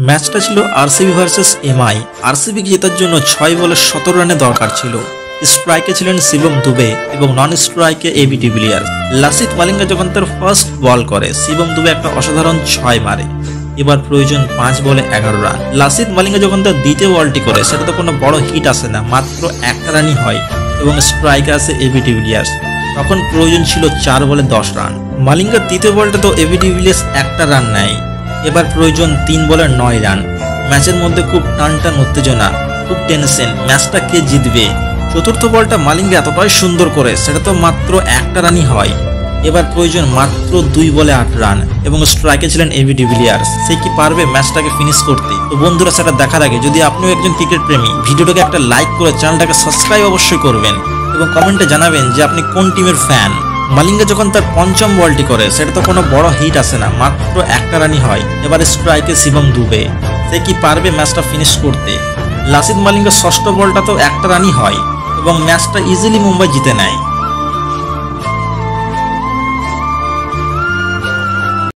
ম্যাচটা ছিল RCB versus MI. আরসিবিকে জেতার জন্য 6 বলে 17 রানের দরকার ছিল। স্ট্রাইকে ছিলেন শিবম দুবে এবং নন স্ট্রাইকে এবি ডিভিলিয়ার্স। লাসিথ মালিঙ্গা যখন তার ফার্স্ট বল করে, শিবম দুবে একটা অসাধারণ 6 মারে। এবার প্রয়োজন 5 বলে 11 রান। লাসিথ মালিঙ্গা যখন তার দ্বিতীয় বলটি করে, সেটা তো কোনো বড় হিট আসে না, মাত্র একটা রানই হয় এবং স্ট্রাইকে আসে এবি ডিভিলিয়ার্স। তখন প্রয়োজন ছিল 4 বলে 10 রান। মালিঙ্গার তৃতীয় বলটা তো এবি ডিভিলিয়ার্স একটা রান নেয়। এবার প্রয়োজন 3 বলে 9 রান। ম্যাচের মধ্যে খুব টান উত্তেজনা, খুব টেনশন, ম্যাচটা কে জিতবে। চতুর্থ বলটা মালিঙ্গা এতটাই সুন্দর করে, সেটা তো মাত্র একটা রানই হয়। এবার প্রয়োজন মাত্র 2 বলে 8 রান এবং স্ট্রাইকে ছিলেন এবি ডিভিলিয়ার্স। সে কি পারবে ম্যাচটাকে ফিনিশ করতে? তো বন্ধুরা, সেটা দেখার আগে যদি আপনিও একজন ক্রিকেট প্রেমী, ভিডিওটাকে একটা লাইক করে চ্যানেলটাকে সাবস্ক্রাইব অবশ্যই করবেন এবং কমেন্টে জানাবেন যে আপনি কোন টিমের ফ্যান। মালিঙ্গা যখন তার পঞ্চম বলটি করে, সেটা তো কোনো বড় হিট আসে না, মাত্র একটা রানই হয়। এবার স্ট্রাইকে শিবম দুবে। সে কি পারবে ম্যাচটা ফিনিশ করতে? লাসিথ মালিঙ্গার ষষ্ঠ বলটা তো একটা রানই হয় এবং ম্যাচটা ইজিলি মুম্বাই জিতে নেয়।